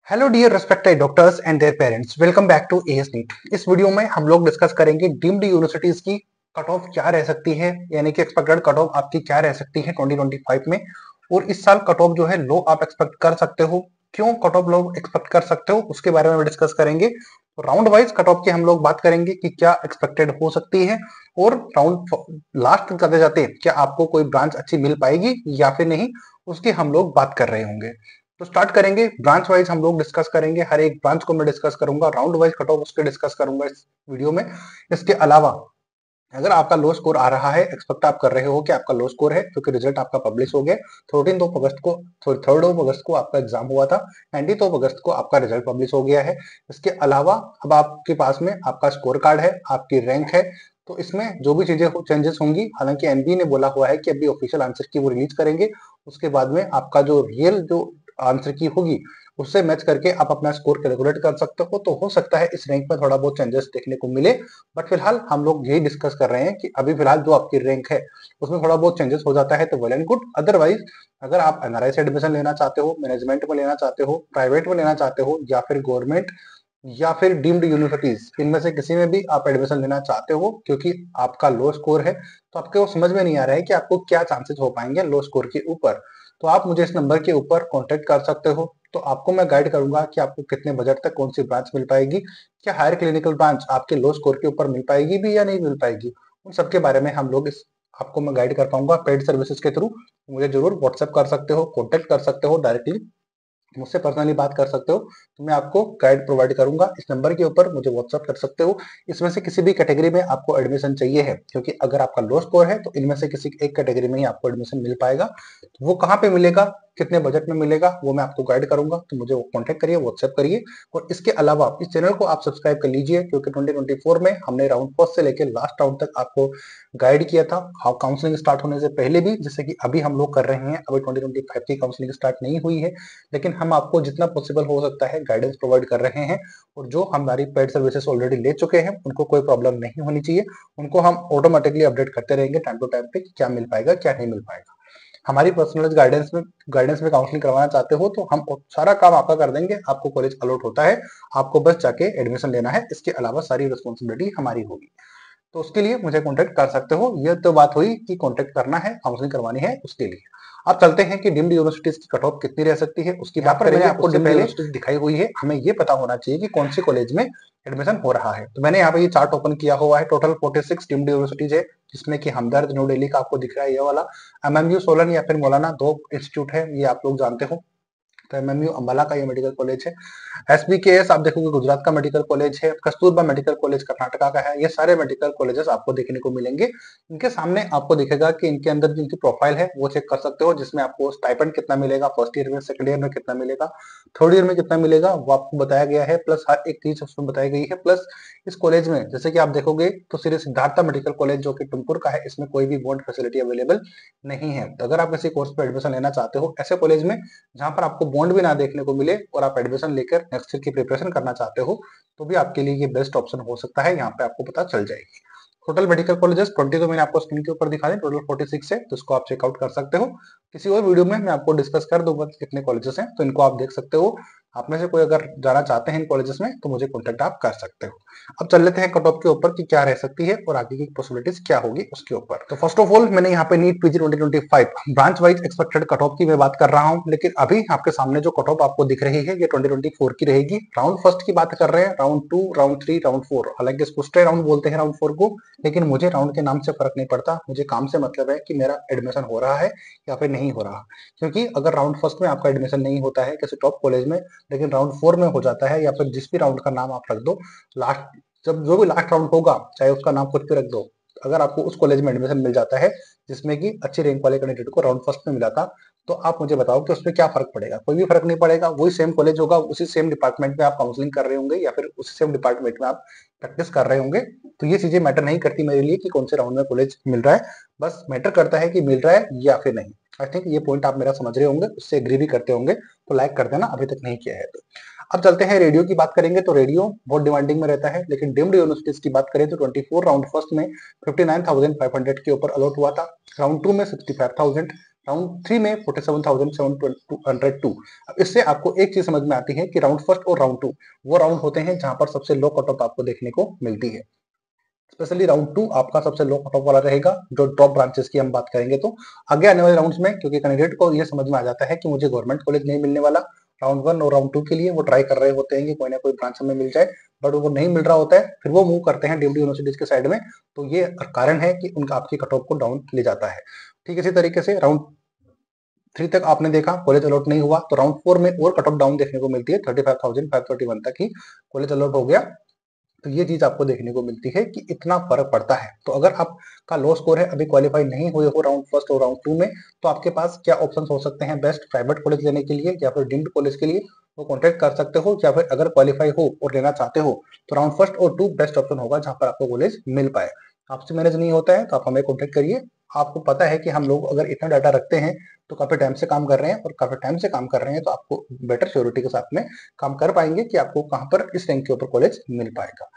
Hello dear respected doctors and their parents, welcome back to AS NEET. इस video में हम लोग discuss करेंगे डीम्ड यूनिवर्सिटीज की कट ऑफ क्या रह सकती है, यानी कि एक्सपेक्टेड कट ऑफ आपकी क्या रह सकती है 2025 में। और इस साल कट ऑफ जो है लो आप एक्सपेक्ट कर सकते हो, क्यों कट ऑफ लो एक्सपेक्ट कर सकते हो उसके बारे में डिस्कस करेंगे। राउंड वाइज कट ऑफ की हम लोग बात करेंगे कि क्या एक्सपेक्टेड हो सकती है, और राउंड लास्ट करते जाते क्या आपको कोई ब्रांच अच्छी मिल पाएगी या फिर नहीं, उसकी हम लोग बात कर रहे होंगे। तो स्टार्ट करेंगे ब्रांच वाइज, हम लोग डिस्कस करेंगे, हर एक ब्रांच को मैं डिस्कस करूंगा, राउंड वाइज कट ऑफ उसके डिस्कस करूंगा इस वीडियो में। इसके अलावा अगर आपका लो स्कोर आ रहा है, एक्सपेक्ट आप कर रहे हो कि आपका लो स्कोर है क्योंकि रिजल्ट आपका पब्लिश हो गया 3 अगस्त को आपका एग्जाम हुआ था, 19 अगस्त को आपका रिजल्ट पब्लिश हो गया है। इसके अलावा अब आपके पास में आपका स्कोर कार्ड है, आपकी रैंक है, तो इसमें जो भी चीजें चेंजेस होंगी, हालांकि एनबी ने बोला हुआ है कि अभी ऑफिशियल आंसर की वो रिलीज करेंगे, उसके बाद में आपका जो रियल जो आंसर की होगी उससे मैच करके आप अपना स्कोर कैलकुलेट कर सकते हो। तो हो सकता है इस रैंक में थोड़ा बहुत चेंजेस देखने को मिले, बट फिलहाल हम लोग यही डिस्कस कर रहे हैं कि अभी फिलहाल जो आपकी रैंक है उसमें थोड़ा बहुत चेंजेस हो जाता है तो वेल एंड गुड। अदरवाइज अगर आप एनआरआई से एडमिशन लेना चाहते हो, मैनेजमेंट में लेना चाहते हो, प्राइवेट में लेना चाहते हो, या फिर गवर्नमेंट या फिर डीम्ड यूनिवर्सिटीज, इनमें से किसी में भी आप एडमिशन लेना चाहते हो, क्योंकि आपका लो स्कोर है तो आपको समझ में नहीं आ रहा है कि आपको क्या चांसेस हो पाएंगे लो स्कोर के ऊपर, तो आप मुझे इस नंबर के ऊपर कांटेक्ट कर सकते हो। तो आपको मैं गाइड करूंगा कि आपको कितने बजट तक कौन सी ब्रांच मिल पाएगी, क्या हायर क्लिनिकल ब्रांच आपके लो स्कोर के ऊपर मिल पाएगी भी या नहीं मिल पाएगी, उन सबके बारे में हम लोग इस आपको मैं गाइड कर पाऊंगा पेड सर्विसेज के थ्रू। मुझे जरूर व्हाट्सएप कर सकते हो, कॉन्टेक्ट कर सकते हो, डायरेक्टली मुझसे पर्सनली बात कर सकते हो, तो मैं आपको गाइड प्रोवाइड करूंगा। इस नंबर के ऊपर मुझे व्हाट्सअप कर सकते हो। इसमें से किसी भी कैटेगरी में आपको एडमिशन चाहिए है, क्योंकि अगर आपका लो स्कोर है तो इनमें से किसी एक कैटेगरी में ही आपको एडमिशन मिल पाएगा। तो वो कहाँ पे मिलेगा, कितने बजट में मिलेगा, वो मैं आपको गाइड करूंगा, तो मुझे कॉन्टेक्ट करिए, व्हाट्सएप करिए। और इसके अलावा इस चैनल को आप सब्सक्राइब कर लीजिए, क्योंकि 2024 में हमने राउंड फर्स्ट से लेकर लास्ट राउंड तक आपको गाइड किया था काउंसलिंग स्टार्ट होने से पहले भी, जैसे कि अभी हम लोग कर रहे हैं। अभी 2025 की काउंसलिंग स्टार्ट नहीं हुई है, लेकिन हम आपको जितना पॉसिबल हो सकता है गाइडेंस प्रोवाइड कर रहे हैं। और जो हमारी पेड सर्विसेज ऑलरेडी ले चुके हैं उनको कोई प्रॉब्लम नहीं होनी चाहिए, उनको हम ऑटोमेटिकली अपडेट करते रहेंगे टाइम टू टाइम पे कि क्या मिल पाएगा क्या नहीं मिल पाएगा। हमारी पर्सनलाइज्ड गाइडेंस में काउंसलिंग करवाना चाहते हो तो हम सारा काम आपका कर देंगे, आपको कॉलेज अलॉट होता है, आपको बस जाके एडमिशन लेना है, इसके अलावा सारी रिस्पॉन्सिबिलिटी हमारी होगी। तो उसके लिए मुझे कांटेक्ट कर सकते हो। ये तो बात हुई कि कांटेक्ट करना है, काउंसलिंग करवानी है, उसके लिए अब चलते हैं कि डीम्ड यूनिवर्सिटीज की कट ऑफ कितनी रह सकती है उसकी बात करेंगे। आपको डीम्ड यूनिवर्सिटीज दिखाई हुई है, हमें ये पता होना चाहिए कि कौन सी कॉलेज में एडमिशन हो रहा है। तो मैंने यहाँ पे ये चार्ट ओपन किया हुआ है, टोटल 46 डीम्ड यूनिवर्सिटीज है, जिसमें कि हमदर्द न्यू दिल्ली का आपको दिख रहा है ये वाला, एमएमयू सोलन या फिर मौलाना, दो इंस्टीट्यूट है, ये आप लोग जानते हो। तो एमएमयू अंबाला का ये मेडिकल कॉलेज है। एसबीकेएस आप देखोगे गुजरात का मेडिकल कॉलेज है, कस्तूरबा मेडिकल कॉलेज कर्नाटका का है। ये सारे मेडिकल कॉलेजेस आपको देखने को मिलेंगे। इनके सामने आपको दिखेगा कि इनके अंदर जिनकी प्रोफाइल है वो चेक कर सकते हो, जिसमें आपको स्टाइपेंड कितना मिलेगा, फर्स्ट ईयर में, सेकंड ईयर में कितना मिलेगा, थर्ड ईयर में कितना मिलेगा, वो आपको बताया गया है। प्लस हर एक चीज उसमें बताई गई है। प्लस इस कॉलेज में जैसे कि आप देखोगे तो सिर्फ सिद्धार्था मेडिकल कॉलेज जो कि टुमकुर का है, इसमें कोई भी बॉन्ड फैसिलिटी अवेलेबल नहीं है। तो अगर आप किसी कोर्स पर एडमिशन लेना चाहते हो ऐसे कॉलेज में जहां पर आपको बॉन्ड भी ना देखने को मिले और आप एडमिशन लेकर नेक्स्ट ईयर की प्रिपरेशन करना चाहते हो, तो भी आपके लिए ये बेस्ट ऑप्शन हो सकता है, यहाँ पे आपको पता चल जाएगी। टोटल मेडिकल कॉलेजेस 20 तो मैंने आपको स्क्रीन के ऊपर दिखा दी, टोटल 46 है, तो इसको आप चेकआउट कर सकते हो। किसी और वीडियो में मैं आपको डिस्कस कर दूंगा कितने कॉलेजेस हैं, तो इनको आप देख सकते हो। आप में से कोई अगर जाना चाहते हैं इन कॉलेजेस में तो मुझे कॉन्टेक्ट आप कर सकते हो। अब चल लेते हैं कट ऑफ के ऊपर कि क्या रह सकती है और आगे की पॉसिबिलिटीज क्या होगी उसके ऊपर। तो फर्स्ट ऑफ ऑल मैंने यहाँ पे NEET PG 2025 branch wise expected cut off की मैं बात कर रहा हूँ, लेकिन अभी आपके सामने जो कट ऑफ आपको दिख रही है ये 2024 की रहेगी। राउंड फर्स्ट की बात कर रहे हैं, राउंड 2, राउंड 3, राउंड 4, हालांकि इसको स्टे राउंड बोलते हैं राउंड 4 को, लेकिन मुझे राउंड के नाम से फर्क नहीं पड़ता, मुझे काम से मतलब है कि मेरा एडमिशन हो रहा है या फिर नहीं हो रहा। क्योंकि अगर राउंड फर्स्ट में आपका एडमिशन नहीं होता है किसी टॉप कॉलेज में, लेकिन राउंड 4 में हो जाता है, या फिर जिस भी राउंड का नाम आप रख दो, लास्ट जब जो भी लास्ट राउंड होगा चाहे उसका नाम कुछ भी रख दो, अगर आपको उस कॉलेज में एडमिशन मिल जाता है जिसमें कि अच्छी रैंक वाले कैंडिडेट को राउंड फर्स्ट में मिला था, तो आप मुझे बताओ कि उसमें क्या फर्क पड़ेगा। कोई भी फर्क नहीं पड़ेगा, वही सेम कॉलेज होगा, उसी सेम डिपार्टमेंट में आप काउंसलिंग कर रहे होंगे या फिर उसी सेम डिपार्टमेंट में आप प्रैक्टिस कर रहे होंगे। तो ये चीजें मैटर नहीं करती मेरे लिए कि कौन से राउंड में कॉलेज मिल रहा है, बस मैटर करता है कि मिल रहा है या फिर नहीं। आई थिंक ये पॉइंट आप मेरा समझ रहे होंगे, उससे एग्री भी करते होंगे, तो लाइक कर देना अभी तक नहीं किया है तो। अब चलते हैं रेडियो की बात करेंगे, तो रेडियो बहुत डिमांडिंग में रहता है, लेकिन डीम्ड यूनिवर्सिटीज की बात करें तो 24 राउंड फर्स्ट में 59,500 के ऊपर अलॉट हुआ था, राउंड 2 में 65,000, राउंड 3 में 47,702। अब इससे आपको एक चीज समझ में आती है कि राउंड फर्स्ट और राउंड 2 वो राउंड होते हैं जहां पर सबसे लो कट ऑफ आपको देखने को मिलती है। स्पेशली राउंड 2 आपका सबसे लो कट ऑफ वाला रहेगा। जो टॉप ब्रांचेस की हम बात करेंगे तो आगे आने वाले राउंड्स में, क्योंकि कैंडिडेट को ये समझ में आ जाता है कि मुझे गवर्नमेंट कॉलेज नहीं मिलने वाला, राउंड 1 और राउंड 2 के लिए वो ट्राई कर रहे होते हैं कि कोई ना कोई ब्रांच हमें मिल जाए, बट वो नहीं मिल रहा होता है, फिर वो मूव करते हैं डीम्ड यूनिवर्सिटीज के साइड में। तो ये कारण है कि उनका आपकी कट ऑफ को डाउन ले जाता है। ठीक इसी तरीके से राउंड 3 तक आपने देखा कॉलेज अलॉट नहीं हुआ, तो राउंड 4 में और कट ऑफ डाउन देखने को मिलती है, 35,531 तक ही कॉलेज अलॉट हो गया। तो ये चीज आपको देखने को मिलती है कि इतना फर्क पड़ता है। तो अगर आपका लो स्कोर है, अभी क्वालिफाई नहीं हुए हो राउंड फर्स्ट और राउंड 2 में, तो आपके पास क्या ऑप्शंस हो सकते हैं बेस्ट प्राइवेट कॉलेज लेने के लिए या फिर डीम्ड कॉलेज के लिए, वो कॉन्टेक्ट कर सकते हो। या फिर अगर क्वालिफाई हो और लेना चाहते हो तो राउंड फर्स्ट और 2 बेस्ट ऑप्शन होगा जहां पर आपको कॉलेज मिल पाए। आपसे मैनेज नहीं होता है तो आप हमें कॉन्टेक्ट करिए। आपको पता है कि हम लोग अगर इतना डाटा रखते हैं तो काफी टाइम से काम कर रहे हैं, और काफी टाइम से काम कर रहे हैं तो आपको बेटर श्योरिटी के साथ में काम कर पाएंगे कि आपको कहां पर इस रैंक के ऊपर कॉलेज मिल पाएगा।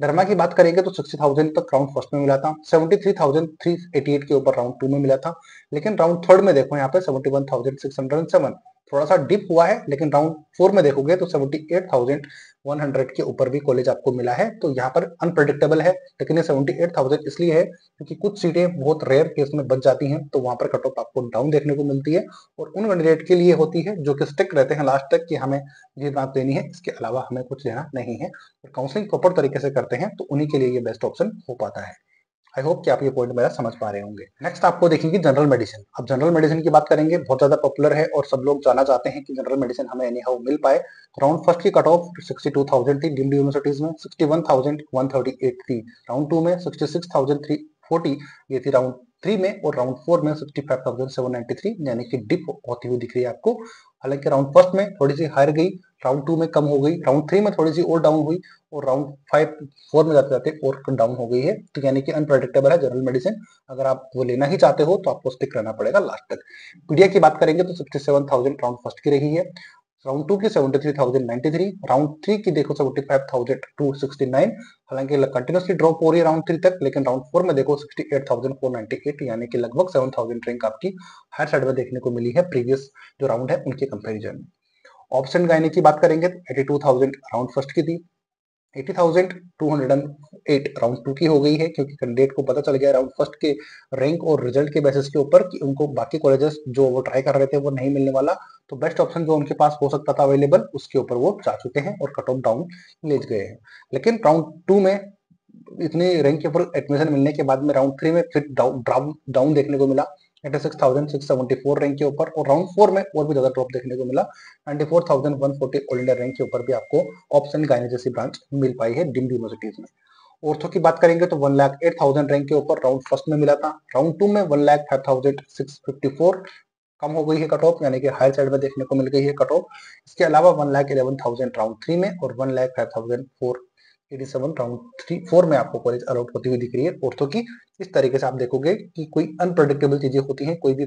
धर्मा की बात करेंगे तो 60,000 तक राउंड फर्स्ट में मिला था, 73,388 के ऊपर राउंड 2 में मिला था, लेकिन राउंड थर्ड में देखो यहाँ पे 71,607 थोड़ा सा डिप हुआ है, लेकिन राउंड 4 में देखोगे तो 78,100 के ऊपर भी कॉलेज आपको मिला है। तो यहाँ पर अनप्रेडिक्टेबल है, लेकिन ये 78,000 इसलिए है क्योंकि कुछ सीटें बहुत रेयर केस में बच जाती हैं, तो वहां पर कट ऑफ आपको डाउन देखने को मिलती है, और उन कैंडिडेट के लिए होती है जो कि स्टिक रहते हैं लास्ट तक कि हमें ये बात लेनी है, इसके अलावा हमें कुछ लेना नहीं है, और काउंसलिंग प्रॉपर तरीके से करते हैं तो उन्हीं के लिए ये बेस्ट ऑप्शन हो पाता है। आई होप कि आप ये पॉइंट मेरा समझ पा रहे होंगे। नेक्स्ट आपको देखेंगे जनरल मेडिसिन। अब जनरल मेडिसिन की बात करेंगे, बहुत ज्यादा पॉपुलर है और सब लोग जाना चाहते हैं कि जनरल मेडिसिन हमें एनी हाउ मिल पाए। राउंड फर्स्ट की कट ऑफ 62,000 थी डीम्ड यूनिवर्सिटीज में, 61,138 थी राउंड 2 में, 66,340 ये थी राउंड 3 में, और राउंड 4 में 65,793, यानी कि डिप होती हुई दिख रही है आपको। हालांकि राउंड फर्स्ट में थोड़ी सी हायर गई, राउंड 2 में कम हो गई, राउंड 3 में थोड़ी सी और डाउन हुई, और राउंड 5 4 में जाते जाते और डाउन हो गई है। तो यानी कि अनप्रेडिक्टेबल है जनरल मेडिसिन। अगर आप वो लेना ही चाहते हो तो आपको स्टिक रहना पड़ेगा लास्ट तक। पीडिया की बात करेंगे तो 67,000 राउंड फर्स्ट की रही है, राउंड 2 की 73,093, राउंड 3 की देखो 75,269। हालांकि कंटिन्यूसली ड्रॉप हो रही है राउंड 3 तक, लेकिन राउंड 4 में देखो 68,498, यानी कि लगभग 7,000 रैंक आपकी हायर साइड में देखने को मिली है प्रीवियस जो राउंड है उनके कंपेरिजन में। ऑप्शन गायने की बात करेंगे तो 82,000 राउंड फर्स्ट की थी, 80,208 राउंड 2 की हो गई है, क्योंकि कैंडिडेट को पता चल गया राउंड फर्स्ट के रैंक और रिजल्ट के बेसिस के ऊपर कि उनको बाकी कॉलेजेस जो वो ट्राई कर रहे थे वो नहीं मिलने वाला। तो बेस्ट ऑप्शन जो उनके पास हो सकता था अवेलेबल, उसके ऊपर वो जा चुके हैं और कट ऑफ डाउन ले गए हैं। लेकिन राउंड 2 में इतनी रैंक के ऊपर एडमिशन मिलने के बाद में राउंड 3 में फिर डाउन देखने को मिला, 86,674 रैंक के ऊपर, और राउंड 4 में और भी ज्यादा ड्रॉप देखने को मिला, 94,140 ऑल इंडिया रैंक के ऊपर भी आपको ऑप्शन गायने जैसी ब्रांच मिल पाई है डीम्ड यूनिवर्सिटीज में। ऑर्थो की बात करेंगे तो 1,08,000 रैंक के ऊपर राउंड फर्स्ट में मिला था, राउंड 2 में 1,05,654 कम हो गई है कट ऑफ, यानी कि हायर साइड में देखने को मिल गई है कट ऑफ। इसके अलावा 1,11,000 राउंड 3 में और 1,05,487 राउंड 4 में आपको कॉलेज अलॉट होती हुई दिख रही है ऑर्थो की। इस तरीके से आप देखोगे कि कोई अनप्रेडिक्टेबल चीजें होती हैं, कोई भी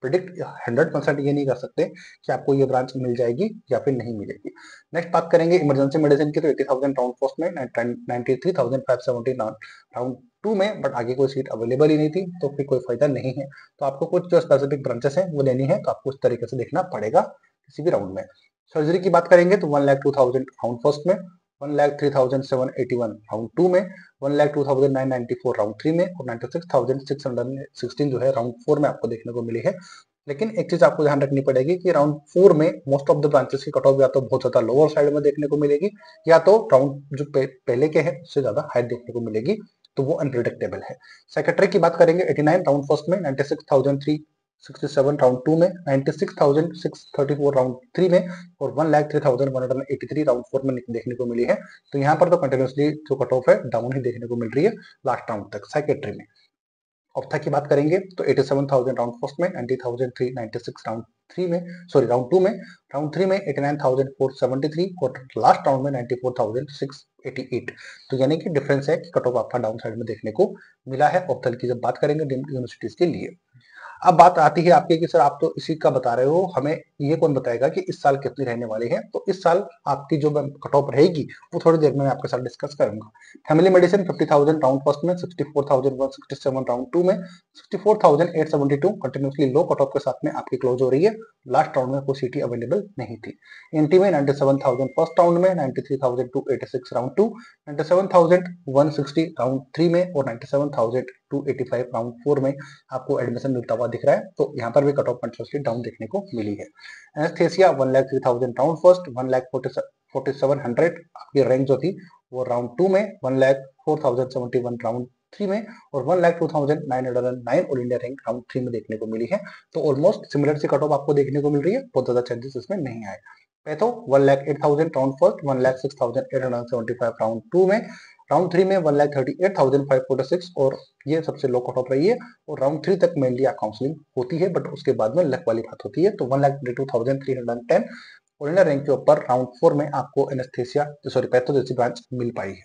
प्रिडिक्ट 100% ये नहीं कर सकते कि आपको ये ब्रांच मिल जाएगी या फिर नहीं मिलेगी। नेक्स्ट बात करेंगे इमरजेंसी मेडिसिन की, तो 80,000 राउंड फर्स्ट में, 93,579 राउंड 2 में, बट आगे कोई सीट अवेलेबल ही नहीं थी तो फिर कोई फायदा नहीं है। तो आपको कुछ जो स्पेसिफिक ब्रांचेस हैं वो लेनी है, तो आपको इस तरीके से देखना पड़ेगा किसी भी राउंड में। सर्जरी की बात करेंगे तो 1,02,000 राउंड फर्स्ट में, 1,03,781 राउंड 2 में, 1,02,994 राउंड 3 में, और 96,616 जो है राउंड 4 में आपको देखने को मिली है। लेकिन एक चीज आपको ध्यान रखनी पड़ेगी कि राउंड 4 में मोस्ट ऑफ द ब्रांचेस की कट ऑफ या तो बहुत ज्यादा लोअर साइड में देखने को मिलेगी, या तो राउंड जो पहले के हैं उससे ज्यादा हाई देखने को मिलेगी, तो वो अनप्रिडिक्टेबल है। सेक्रेटरी की बात करेंगे 89 राउंड फर्स्ट में, 96,367 राउंड 2 में, 96,634 राउंड 3 में, और 1,03,183 राउंड 4 में देखने को मिली है। तो यहाँ पर तो कंटिन्यूसली जो कट ऑफ है डाउन ही देखने को मिल रही है लास्ट राउंड तक सेक्रेटरी में। ऑप्था की बात करेंगे तो 87,000 राउंड फर्स्ट में, 90,396 राउंड 3 में, सॉरी राउंड 2 में, राउंड 3 में 89,473, और लास्ट राउंड में 94,688। तो यानी कि डिफरेंस है कि कट ऑफ आपका डाउन साइड में देखने को मिला है ऑप्थल की जब बात करेंगे यूनिवर्सिटीज के लिए। अब बात आती है आपके कि सर आप तो इसी का बता रहे हो, हमें ये कौन बताएगा कि इस साल कितनी रहने वाली है। तो इस साल आपकी जो कट ऑफ रहेगी वो थोड़ी देर में मैं आपके साथ डिस्कस करूंगा। फैमिली मेडिसिन 50,000 राउंड फर्स्ट में, 64,167 राउंड टू में, 64,872 कंटिन्यूसली लो कट ऑफ के साथ में आपकी क्लोज हो रही है। लास्ट राउंड में कोई सीटी अवेलेबल नहीं थी। एनटी में 97,000 फर्स्ट राउंड में, 93,286 राउंड टू, 97,160 राउंड थ्री में और 97,285 राउंड फोर में आपको एडमिशन मिलता हुआ दिख रहा है। तो यहाँ पर भी कट ऑफ कंटिन्यूसली डाउन देखने को मिली है। एनेस्थेसिया 1,03,000 राउंड फर्स्ट, 1,47,100 आपकी रैंक जो थी वो राउंड टू में, 1,04,071 राउंड थ्री में और 1,02,909 all India rank round three में देखने को मिली है। तो ऑलमोस्ट सिमिलर सी कट ऑफ आपको देखने को मिल रही है, बहुत ज्यादा चेंजेस इसमें नहीं आए। Patho 1,08,000 round first, 1,06,875 round to में, राउंड थ्री में 1,38,546 और ये सबसे लो कट ऑफ रही है। और राउंड थ्री तक मेनली काउंसलिंग होती है, बट उसके बाद में लक वाली बात होती है। तो 1,22,310 ऑल इंडिया रैंक के ऊपर राउंड फोर में आपको एनेस्थेसिया सॉरी पैथो जैसी ब्रांच मिल पाई है।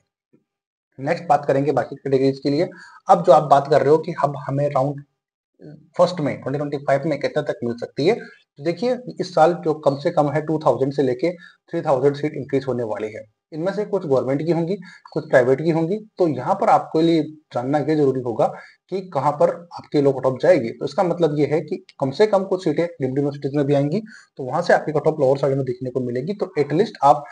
नेक्स्ट बात करेंगे बाकी कैटेगरीज के लिए। अब जो आप बात कर रहे हो कि अब हमें राउंड फर्स्ट में 2025 में कितना तक मिल सकती है, तो देखिए इस साल जो कम से कम है 2000 से लेके 3000 सीट इंक्रीज होने वाली है। इनमें से कुछ गवर्नमेंट की होंगी, कुछ प्राइवेट की होंगी। तो यहाँ पर आपके लिए जानना ये जरूरी होगा कि कहाँ पर आपके लो कट ऑफ जाएगी। तो इसका मतलब ये है कि कम से कम कुछ सीटें डीम्ड यूनिवर्सिटीज में भी आएंगी, तो वहां से आपकी कट ऑफ लोअर साइड में देखने को मिलेगी। तो एटलीस्ट आप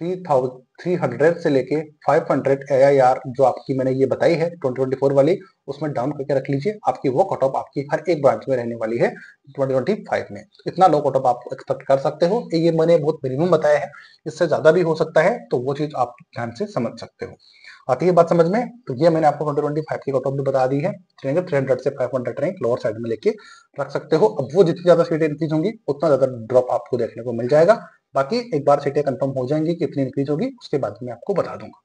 300 से लेके 500 AIR जो आपकी मैंने ये बताई है 2024 वाली, उसमें डाउन करके रख लीजिए। आपकी वो कट ऑफ आपकी हर एक ब्रांच में रहने वाली है 2025 में। इतना लो कट ऑफ आप एक्सपेक्ट कर सकते हो। ये मैंने बहुत मिनिमम बताया है, इससे ज्यादा भी हो सकता है, तो वो चीज आप ध्यान से समझ सकते हो। आती है बात समझ में। तो ये मैंने आपको 2025 की कट ऑफ भी बता दी है। 300 से 500 रैंक लोअर साइड में लेके रख सकते हो। अब वो जितनी ज्यादा सीटें इंक्रीज होंगी उतना ज्यादा ड्रॉप आपको देखने को मिल जाएगा। बाकी एक बार सीटें कंफर्म हो जाएंगी कि इतनी इंक्रीज होगी, उसके बाद मैं आपको बता दूंगा।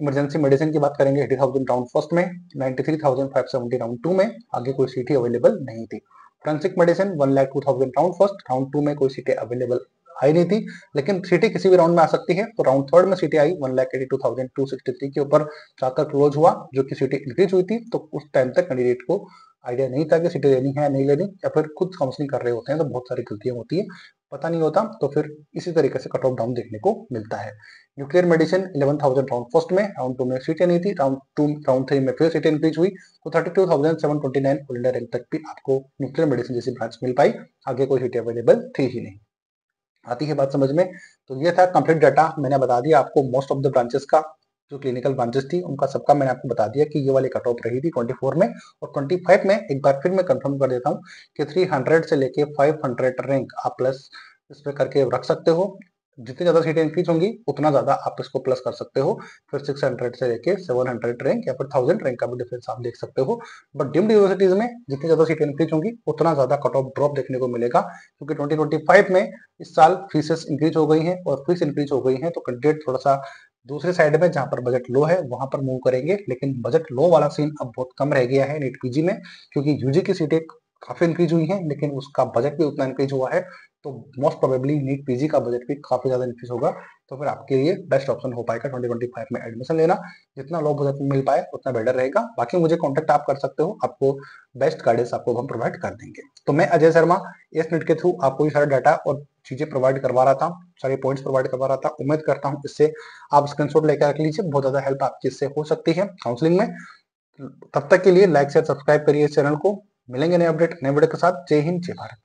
इमरजेंसी मेडिसिन की बात करेंगे 80,000 राउंड फर्स्ट में, 93,570 राउंड टू में, आगे कोई सीटें अवेलेबल नहीं थी। Forensic medicine 1,02,000 round first, round to में कोई सीटें अवेलेबल आई नहीं थी, लेकिन सीटें किसी भी राउंड में आ सकती है। तो राउंड थर्ड में सीटें आई 1,82,263 के ऊपर जाकर क्लोज हुआ, जो कि सीटें इंक्रीज हुई थी। तो उस टाइम तक कैंडिडेट को आइडिया नहीं था कि सीटें लेनी है नहीं लेनी, या फिर खुद काउंसलिंग कर रहे होते हैं तो बहुत सारी गलतियां होती है, पता नहीं होता। तो फिर इसी तरीके से कट ऑफ डाउन देखने को मिलता है। न्यूक्लियर मेडिसिन 11,000 राउंड फर्स्ट में, राउंड टू में सीटें नहीं थी, राउंड थ्री में फिर सीटें इंक्रीज हुई, तो 32,729 ऑल इंडिया रैंक तक भी आपको न्यूक्लियर मेडिसिन जैसी ब्रांच मिल पाई। आगे कोई सीटें अवेलेबल थी ही नहीं। आती है बात समझ में। तो ये था कंप्लीट डाटा, मैंने बता दिया आपको मोस्ट ऑफ द ब्रांचेस का, जो क्लिनिकल ब्रांचेस थी उनका सबका मैंने आपको बता दिया कि ये वाली कट ऑफ रही थी 24 में। और 25 में एक बार फिर मैं कंफर्म कर देता हूँ कि 300 से लेके 500 रैंक आप प्लस इस पे करके रख सकते हो। जितनी ज्यादा सीटें इंक्रीज होंगी उतना ज्यादा आप इसको प्लस कर सकते हो। फिर 600 से लेके 700 रैंक या फिर 1000 रैंक का भी डिफरेंस आप देख सकते हो। बट डीम्ड यूनिवर्सिटीज में जितनी ज्यादा सीटें इंक्रीज होंगी उतना ज्यादा कट ऑफ ड्रॉप देखने को मिलेगा, क्योंकि 2025 में इस साल फीसेस इंक्रीज हो गई हैं, और फीस इंक्रीज हो गई है तो कैंडिडेट थोड़ा सा दूसरे साइड में जहां पर बजट लो है वहां पर मूव करेंगे। लेकिन बजट लो वाला सीन अब बहुत कम रह गया है नीट पीजी में, क्योंकि यूजी की सीटें काफी इंक्रीज हुई हैं, लेकिन उसका बजट भी उतना इंक्रीज हुआ है। तो मोस्ट प्रोबेबली नीट पीजी का बजट भी काफी ज्यादा इंक्रीज होगा। तो फिर आपके लिए बेस्ट ऑप्शन हो पाएगा 2025 में एडमिशन लेना। जितना लो बजट में मिल पाए उतना बेटर रहेगा। बाकी मुझे कॉन्टेक्ट आप कर सकते हो, आपको बेस्ट गाइडेंस आपको हम प्रोवाइड कर देंगे। तो मैं अजय शर्मा एस नीट के थ्रू आपको ये सारा डाटा और चीजें प्रोवाइड करवा रहा था, सारे पॉइंट्स प्रोवाइड करवा रहा था। उम्मीद करता हूँ इससे आप स्क्रीनशॉट लेकर रख लीजिए, बहुत ज्यादा हेल्प आपकी इससे हो सकती है काउंसलिंग में। तब तक के लिए लाइक शेयर सब्सक्राइब करिए इस चैनल को। मिलेंगे नए अपडेट नए वीडियो के साथ। जय हिंद जय भारत।